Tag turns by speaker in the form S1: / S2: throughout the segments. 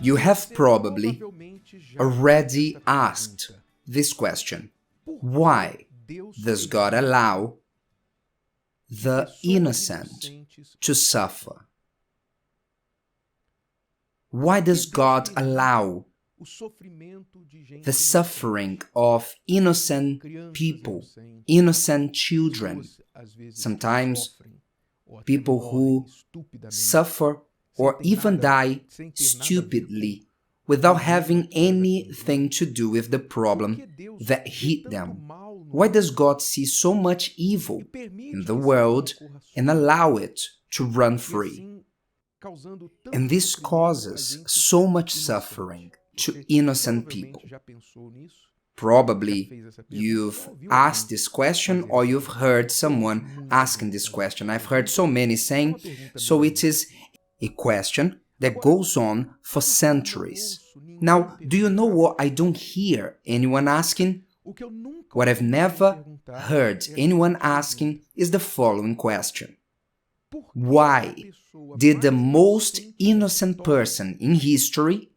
S1: You have probably already asked this question. Why does God allow the innocent to suffer? Why does God allow the suffering of innocent people, innocent children, sometimes people who suffer or even die stupidly without having anything to do with the problem that hit them? Why does God see so much evil in the world and allow it to run free? And this causes so much suffering to innocent people. Probably you've asked this question or you've heard someone asking this question. I've heard so many saying, so it is a question that goes on for centuries. Now, do you know what I don't hear anyone asking? What I've never heard anyone asking is the following question. Why did the most innocent person in history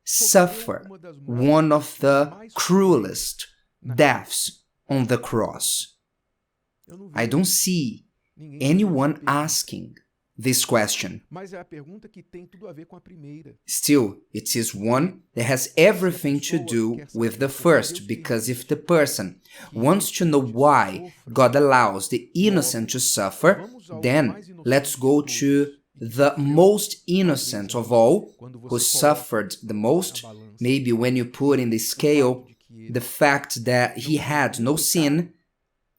S1: suffer one of the cruelest deaths on the cross? I don't see anyone asking this question. Still, it is one that has everything to do with the first, because if the person wants to know why God allows the innocent to suffer, then let's go to the most innocent of all, who suffered the most. Maybe when you put in the scale the fact that he had no sin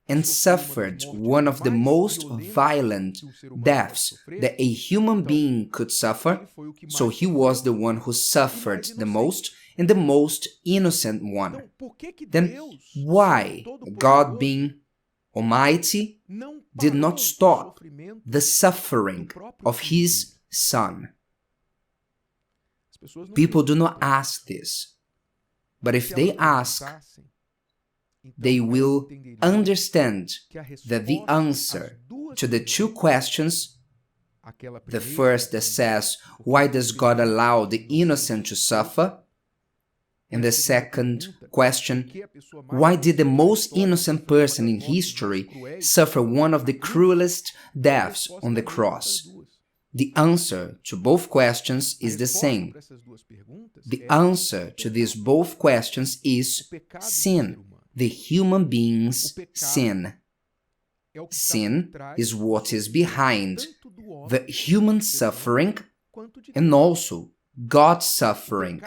S1: and suffered one of the most violent deaths that a human being could suffer, so he was the one who suffered the most and the most innocent one. Then why God, being Almighty, did not stop the suffering of his Son? People do not ask this, but if they ask, they will understand that the answer to the two questions, the first that says, why does God allow the innocent to suffer? And the second question, why did the most innocent person in history suffer one of the cruelest deaths on the cross? The answer to both questions is the same. The answer to these both questions is sin. The human being's sin. Sin is what is behind the human suffering and also God's suffering.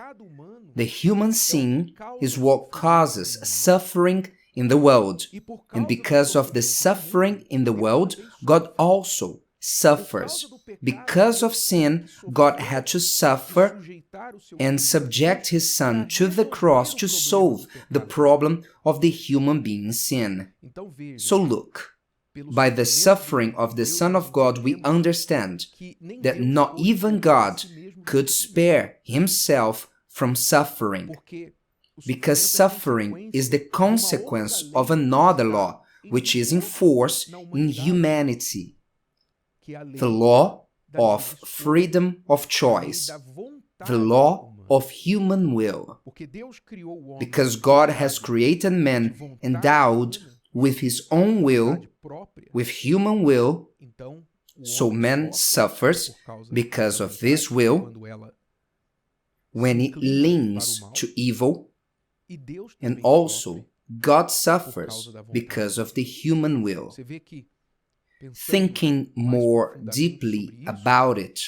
S1: The human sin is what causes suffering in the world, and because of the suffering in the world, God also suffers. Because of sin, God had to suffer and subject his Son to the cross to solve the problem of the human being's sin. So look, by the suffering of the Son of God, we understand that not even God could spare himself from suffering, because suffering is the consequence of another law which is in force in humanity, the law of freedom of choice, the law of human will. Because God has created man endowed with his own will, with human will, so man suffers because of this will when it leans to evil, and also God suffers because of the human will. Thinking more deeply about it,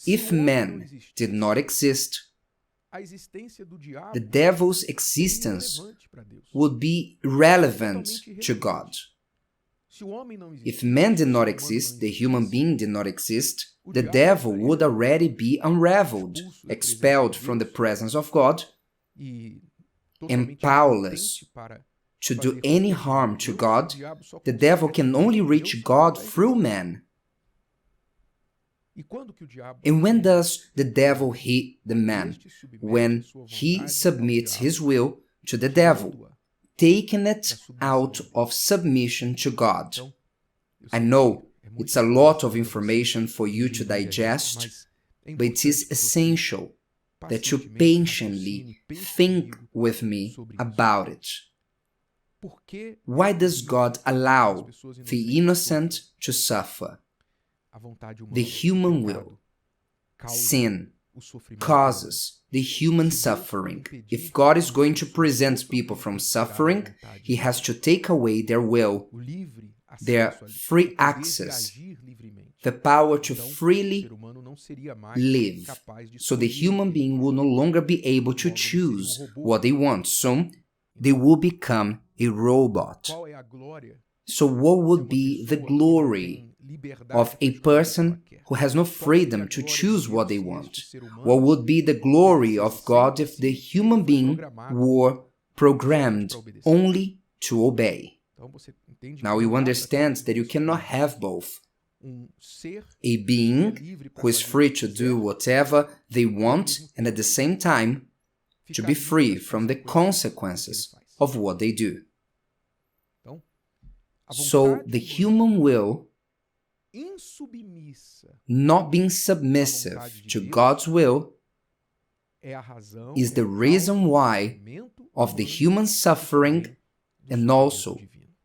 S1: if man did not exist, the devil's existence would be irrelevant to God. If man did not exist, the human being did not exist, the devil would already be unraveled, expelled from the presence of God, and powerless to do any harm to God. The devil can only reach God through man. And when does the devil hate the man? When he submits his will to the devil, taking it out of submission to God. I know it's a lot of information for you to digest, but it is essential that you patiently think with me about it. Why does God allow the innocent to suffer? The human will, sin, causes the human suffering. If God is going to prevent people from suffering, He has to take away their will, their free access, the power to freely live. So the human being will no longer be able to choose what they want. So they will become a robot. So what would be the glory of a person who has no freedom to choose what they want? What would be the glory of God if the human being were programmed only to obey? Now you understand that you cannot have both. A being who is free to do whatever they want and at the same time to be free from the consequences of what they do. So the human will not being submissive to God's will is the reason why of the human suffering and also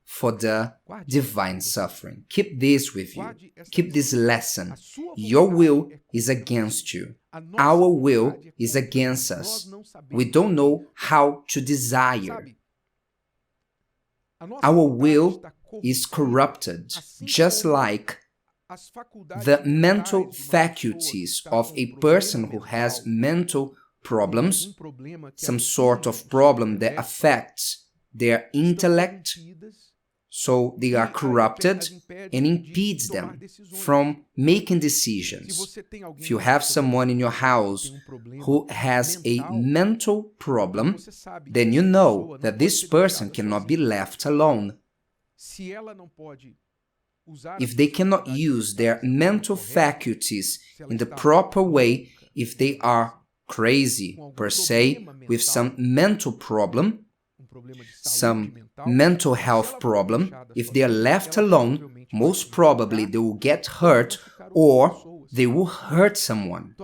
S1: for the divine suffering. Keep this with you. Keep this lesson. Your will is against you. Our will is against us. We don't know how to desire. Our will is corrupted, just like the mental faculties of a person who has mental problems, some sort of problem that affects their intellect, so they are corrupted and impedes them from making decisions. If you have someone in your house who has a mental problem, then you know that this person cannot be left alone. If they cannot use their mental faculties in the proper way, if they are crazy per se, with some mental problem, some mental health problem, if they are left alone, most probably they will get hurt or they will hurt someone.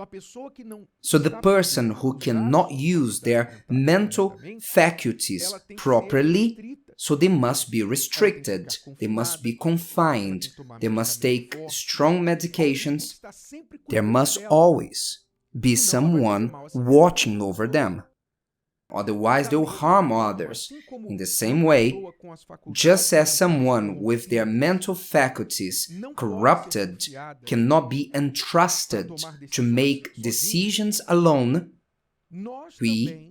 S1: So the person who cannot use their mental faculties properly, so they must be restricted, they must be confined, they must take strong medications, there must always be someone watching over them. Otherwise, they will harm others. In the same way, just as someone with their mental faculties corrupted cannot be entrusted to make decisions alone, we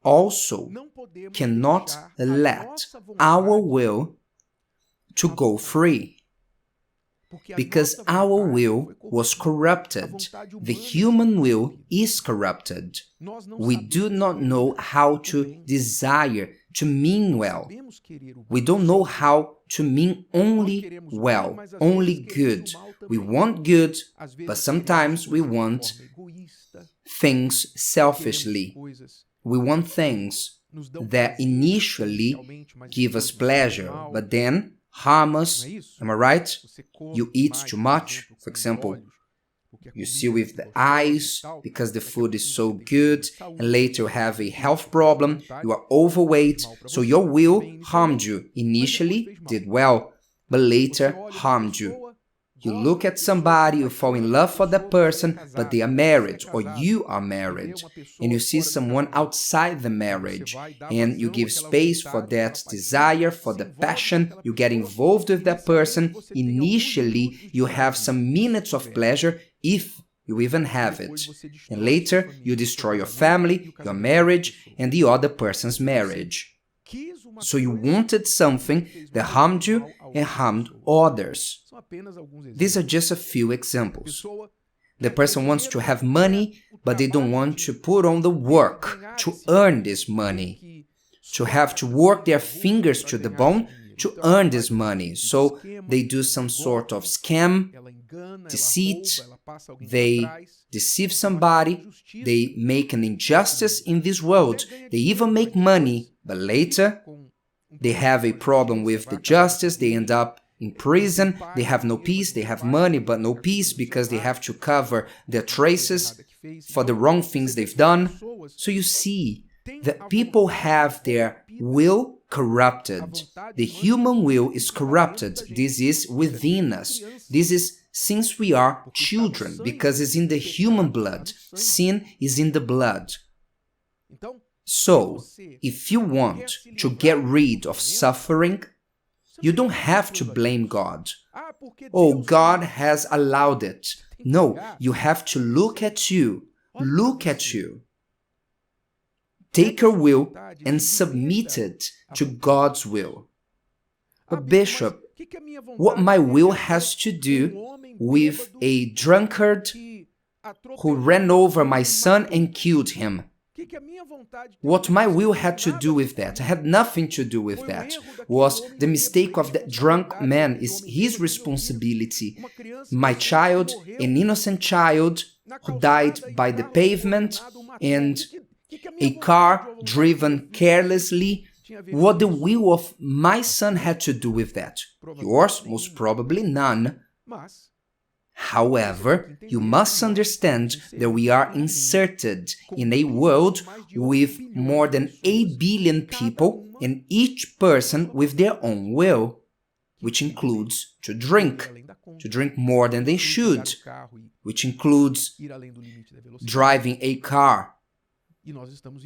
S1: also cannot let our will to go free. Because our will was corrupted. The human will is corrupted. We do not know how to desire, to mean well. We don't know how to mean only well, only good. We want good, but sometimes we want things selfishly. We want things that initially give us pleasure, but then harm us. Am I right? You eat too much, for example. You see with the eyes because the food is so good, and later you have a health problem, you are overweight, so your will harmed you. Initially did well, but later harmed you. You look at somebody, you fall in love for that person, but they are married, or you are married, and you see someone outside the marriage, and you give space for that desire, for the passion, you get involved with that person. Initially, you have some minutes of pleasure, if you even have it, and later you destroy your family, your marriage, and the other person's marriage. So you wanted something that harmed you and harmed others. These are just a few examples. The person wants to have money, but they don't want to put on the work to earn this money, to have to work their fingers to the bone to earn this money. So they do some sort of scam, deceit, they deceive somebody, they make an injustice in this world, they even make money, but later they have a problem with the justice, they end up in prison, they have no peace, they have money but no peace because they have to cover their traces for the wrong things they've done. So you see that people have their will corrupted. The human will is corrupted. This is within us. This is since we are children, because it's in the human blood. Sin is in the blood. So, if you want to get rid of suffering, you don't have to blame God. Oh, God has allowed it. No, you have to look at you. Look at you. Take your will and submit it to God's will. But Bishop, what my will has to do with a drunkard who ran over my son and killed him? What my will had to do with that? I had nothing to do with that. Was the mistake of that drunk man is his responsibility. My child, an innocent child who died by the pavement and a car driven carelessly. What the will of my son had to do with that? Yours, most probably none. However, you must understand that we are inserted in a world with more than 8 billion people and each person with their own will, which includes to drink more than they should, which includes driving a car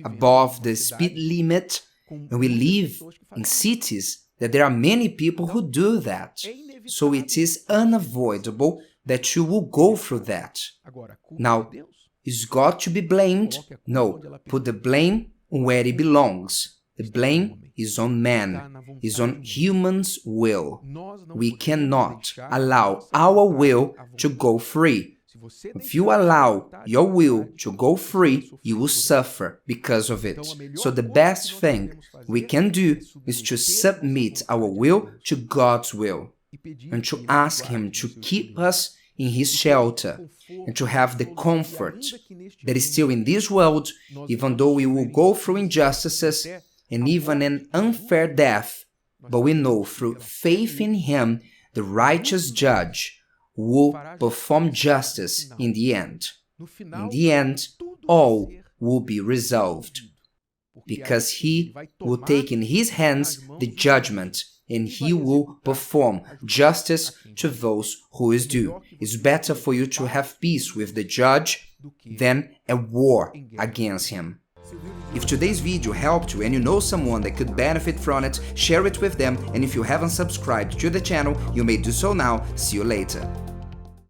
S1: above the speed limit. And we live in cities that there are many people who do that. So it is unavoidable that you will go through that. Now, is God to be blamed? No, put the blame where it belongs. The blame is on man, is on humans' will. We cannot allow our will to go free. If you allow your will to go free, you will suffer because of it. So the best thing we can do is to submit our will to God's will and to ask Him to keep us in His shelter and to have the comfort that is still in this world, even though we will go through injustices and even an unfair death. But we know through faith in Him, the righteous judge will perform justice in the end. In the end, all will be resolved, because He will take in His hands the judgment, and He will perform justice to those who is due. It's better for you to have peace with the judge than a war against him. If today's video helped you and you know someone that could benefit from it, share it with them, and if you haven't subscribed to the channel, you may do so now. See you later.